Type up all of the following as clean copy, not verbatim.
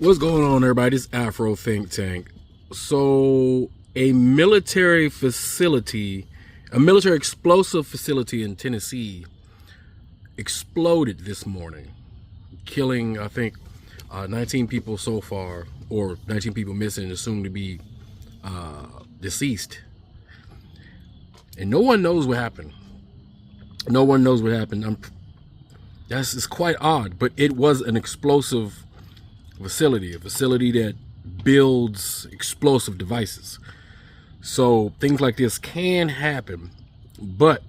What's going on, everybody? This is Afro Think Tank. So, a military facility, a military explosive facility in Tennessee exploded this morning, killing, I think, 19 people so far, or 19 people missing, assumed to be deceased. And no one knows what happened. No one knows what happened. It's quite odd, but it was an explosive facility, a facility that builds explosive devices. So things like this can happen, but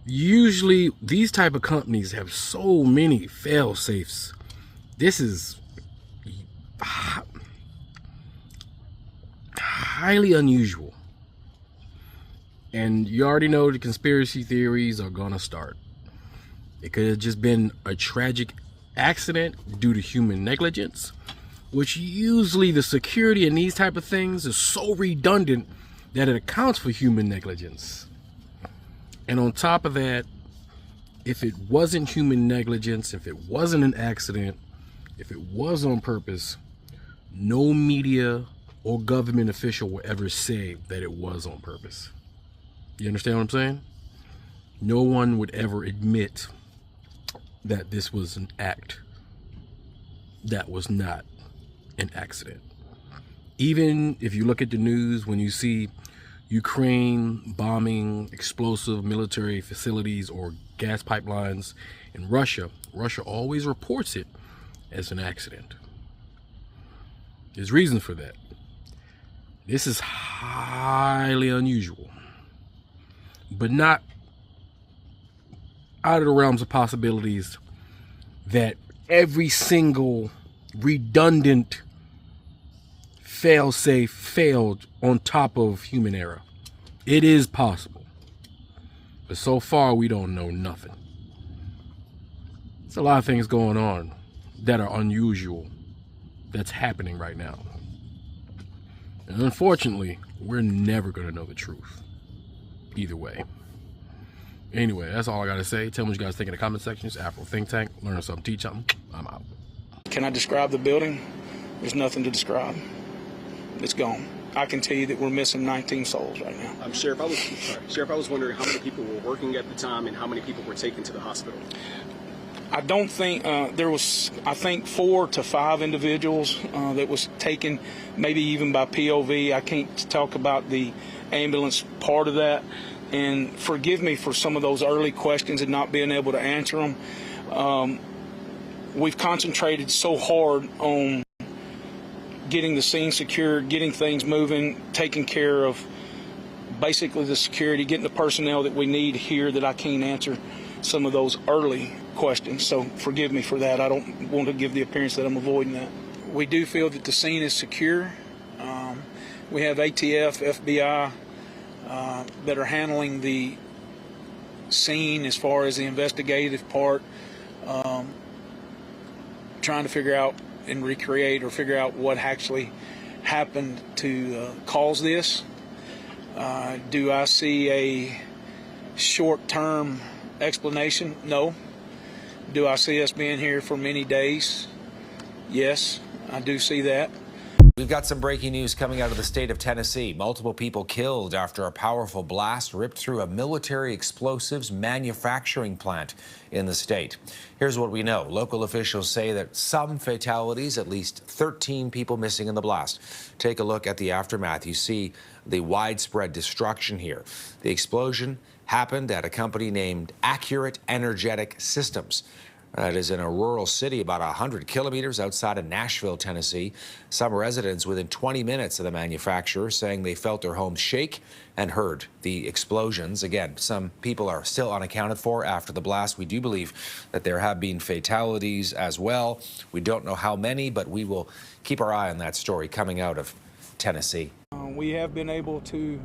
usually these type of companies have so many fail safes. This is highly unusual. And you already know the conspiracy theories are gonna start. It could have just been a tragic accident due to human negligence, which usually the security in these type of things is so redundant that it accounts for human negligence. And on top of that, if it wasn't human negligence, if it wasn't an accident, if it was on purpose, no media or government official will ever say that it was on purpose. You understand what I'm saying? No one would ever admit that this was an act that was not an accident. Even if you look at the news, when you see Ukraine bombing explosive military facilities or gas pipelines in Russia, Russia always reports it as an accident. There's reasons for that. This is highly unusual, but not out of the realms of possibilities that every single redundant fail-safe failed on top of human error. It is possible, but so far we don't know nothing. There's a lot of things going on that are unusual that's happening right now, and unfortunately we're never going to know the truth either way. Anyway, that's all I gotta say. Tell me what you guys think in the comment section. It's Afro Think Tank. Learn something, teach something. I'm out. Can I describe the building? There's nothing to describe. It's gone. I can tell you that we're missing 19 souls right now. Sheriff, I was wondering how many people were working at the time and how many people were taken to the hospital. I don't think there was, I think 4 to 5 individuals that was taken, maybe even by POV. I can't talk about the ambulance part of that. And forgive me for some of those early questions and not being able to answer them. We've concentrated so hard on getting the scene secured, getting things moving, taking care of basically the security, getting the personnel that we need here, that I can't answer some of those early questions. So forgive me for that. I don't want to give the appearance that I'm avoiding that. We do feel that the scene is secure. We have ATF, FBI, that are handling the scene as far as the investigative part, trying to figure out and recreate or figure out what actually happened to cause this. Do I see a short-term explanation? No. Do I see us being here for many days? Yes, I do see that. We've got some breaking news coming out of the state of Tennessee. Multiple people killed after a powerful blast ripped through a military explosives manufacturing plant in the state. Here's what we know. Local officials say that some fatalities, at least 13 people missing in the blast. Take a look at the aftermath. You see the widespread destruction here. The explosion happened at a company named Accurate Energetic Systems. It is in a rural city about 100 kilometers outside of Nashville, Tennessee. Some residents within 20 minutes of the manufacturer saying they felt their homes shake and heard the explosions. Again, some people are still unaccounted for after the blast. We do believe that there have been fatalities as well. We don't know how many, but we will keep our eye on that story coming out of Tennessee. We have been able to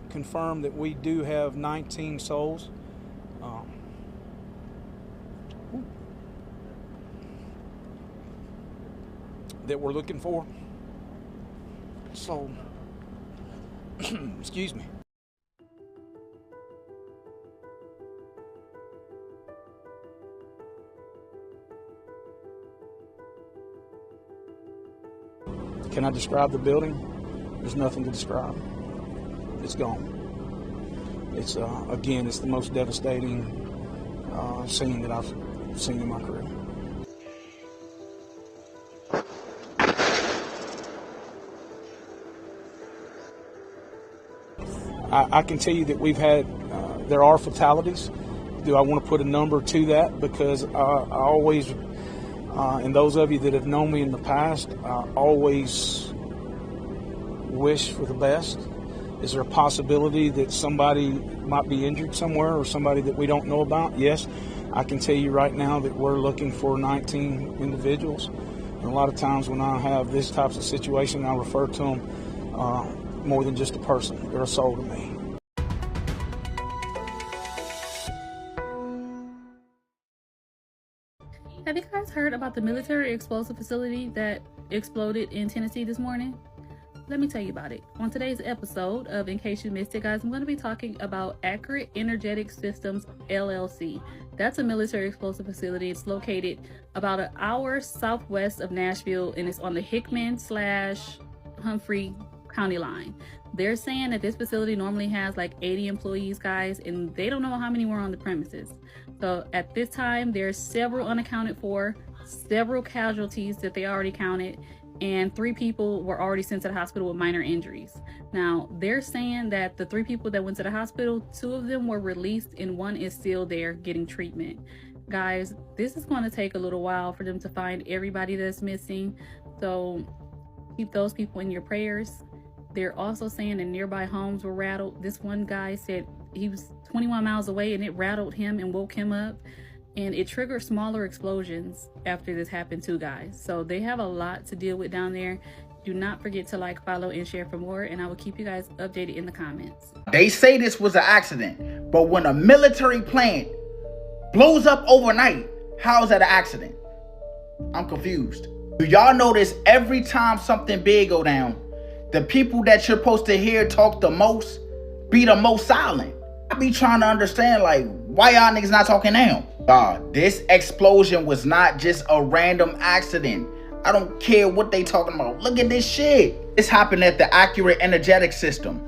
confirm that we do have 19 souls. That we're looking for. So, excuse me. Can I describe the building? There's nothing to describe. It's gone. It's again, it's the most devastating scene that I've seen in my career. I can tell you that we've had, there are fatalities. Do I want to put a number to that? Because I always, and those of you that have known me in the past, I always wish for the best. Is there a possibility that somebody might be injured somewhere or somebody that we don't know about? Yes. I can tell you right now that we're looking for 19 individuals. And a lot of times when I have this types of situation, I refer to them more than just a person. They're a soul to me. Have you guys heard about the military explosive facility that exploded in Tennessee this morning? Let me tell you about it. On today's episode of In Case You Missed It, guys, I'm going to be talking about Accurate Energetic Systems, LLC. That's a military explosive facility. It's located about an hour southwest of Nashville, and it's on the Hickman/Humphrey County line. They're saying that this facility normally has like 80 employees, guys, and they don't know how many were on the premises. So at this time, there's several unaccounted for, several casualties that they already counted, and 3 people were already sent to the hospital with minor injuries. Now, they're saying that the 3 people that went to the hospital, 2 of them were released and 1 is still there getting treatment. Guys, this is going to take a little while for them to find everybody that's missing. So keep those people in your prayers. They're also saying that nearby homes were rattled. This one guy said he was 21 miles away and it rattled him and woke him up. And it triggered smaller explosions after this happened too, guys. So they have a lot to deal with down there. Do not forget to like, follow, and share for more. And I will keep you guys updated in the comments. They say this was an accident. But when a military plant blows up overnight, how is that an accident? I'm confused. Do y'all notice every time something big go down, the people that you're supposed to hear talk the most be the most silent? I be trying to understand, like, why y'all niggas not talking now? This explosion was not just a random accident. I don't care what they talking about. Look at this shit. This happened at the Accurate Energetic System,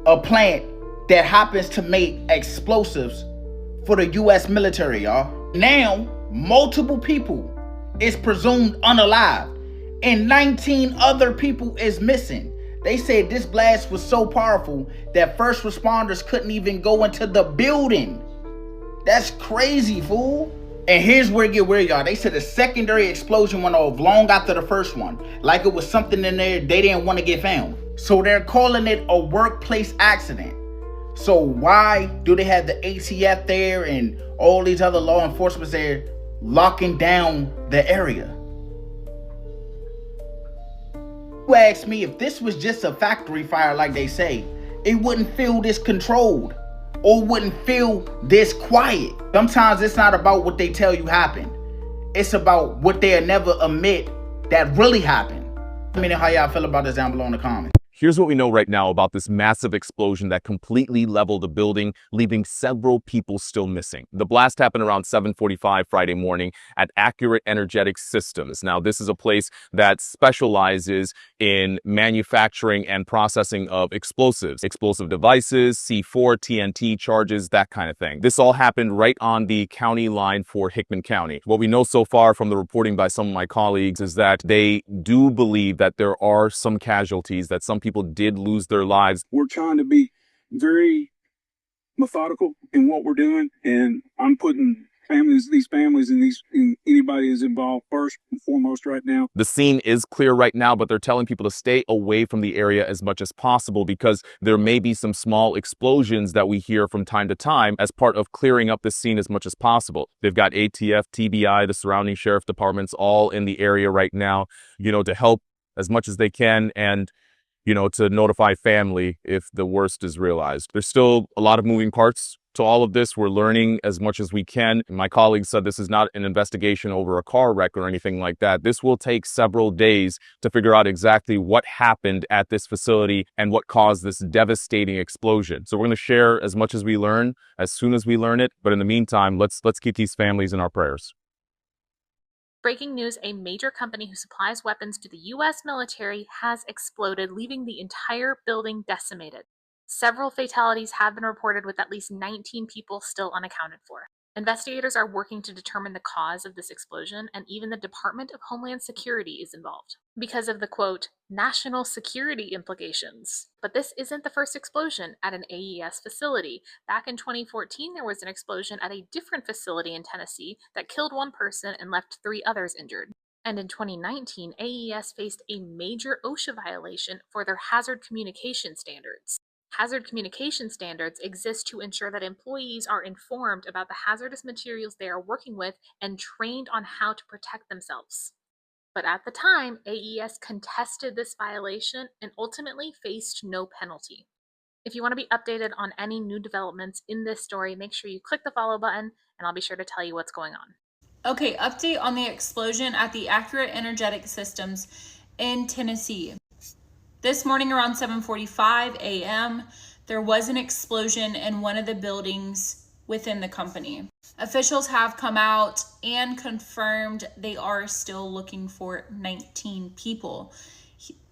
a plant that happens to make explosives for the U.S. military, y'all. Now, multiple people is presumed unalive, and 19 other people is missing. They said this blast was so powerful that first responders couldn't even go into the building. That's crazy, fool. And here's where it get weird, y'all. They said a secondary explosion went off long after the first one, like it was something in there they didn't want to get found. So they're calling it a workplace accident. So why do they have the ATF there and all these other law enforcement there locking down the area? You ask me, if this was just a factory fire like they say, it wouldn't feel this controlled or wouldn't feel this quiet. Sometimes it's not about what they tell you happened. It's about what they'll never admit that really happened. Let me know how y'all feel about this down below in the comments. Here's what we know right now about this massive explosion that completely leveled a building, leaving several people still missing. The blast happened around 7:45 Friday morning at Accurate Energetic Systems. Now, this is a place that specializes in manufacturing and processing of explosives, explosive devices, C4, TNT charges, that kind of thing. This all happened right on the county line for Hickman County. What we know so far from the reporting by some of my colleagues is that they do believe that there are some casualties, that some people did lose their lives. We're trying to be very methodical in what we're doing, and I'm putting these families and anybody is involved first and foremost right now. The scene is clear right now, but they're telling people to stay away from the area as much as possible because there may be some small explosions that we hear from time to time as part of clearing up the scene as much as possible. They've got ATF, TBI, the surrounding sheriff departments all in the area right now, to help as much as they can and to notify family if the worst is realized. There's still a lot of moving parts to all of this. We're learning as much as we can. My colleagues said this is not an investigation over a car wreck or anything like that. This will take several days to figure out exactly what happened at this facility and what caused this devastating explosion. So we're going to share as much as we learn, as soon as we learn it. But in the meantime, let's keep these families in our prayers. Breaking news, a major company who supplies weapons to the U.S. military has exploded, leaving the entire building decimated. Several fatalities have been reported, with at least 19 people still unaccounted for. Investigators are working to determine the cause of this explosion, and even the Department of Homeland Security is involved because of the, quote, national security implications. But this isn't the first explosion at an AES facility. Back in 2014, there was an explosion at a different facility in Tennessee that killed one person and left 3 others injured. And in 2019, AES faced a major OSHA violation for their hazard communication standards. Hazard communication standards exist to ensure that employees are informed about the hazardous materials they are working with and trained on how to protect themselves. But at the time, AES contested this violation and ultimately faced no penalty. If you want to be updated on any new developments in this story, make sure you click the follow button and I'll be sure to tell you what's going on. Okay, update on the explosion at the Accurate Energetic Systems in Tennessee. This morning around 7:45 a.m., there was an explosion in one of the buildings within the company. Officials have come out and confirmed they are still looking for 19 people.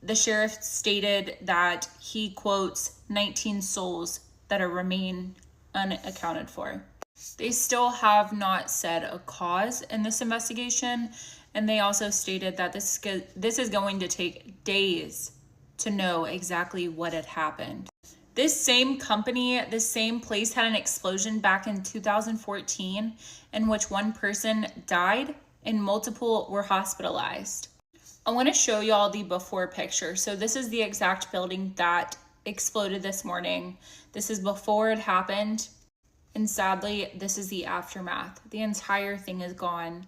The sheriff stated that he quotes 19 souls that remain unaccounted for. They still have not said a cause in this investigation, and they also stated that this is going to take days to know exactly what had happened. This same company, this same place had an explosion back in 2014 in which one person died and multiple were hospitalized. I want to show y'all the before picture. So this is the exact building that exploded this morning. This is before it happened. And sadly, this is the aftermath. The entire thing is gone.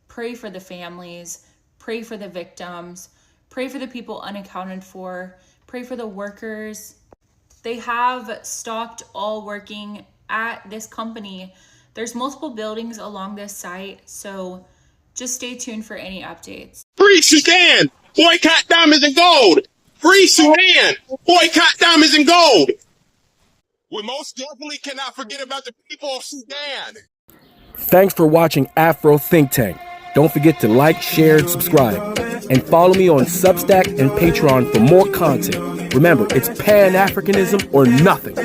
Pray for the families, pray for the victims, pray for the people unaccounted for, pray for the workers. They have stopped all working at this company. There's multiple buildings along this site, so just stay tuned for any updates. Free Sudan! Boycott diamonds and gold! Free Sudan! Boycott diamonds and gold! We most definitely cannot forget about the people of Sudan! Thanks for watching Afro Think Tank. Don't forget to like, share, and subscribe. And follow me on Substack and Patreon for more content. Remember, it's Pan-Africanism or nothing.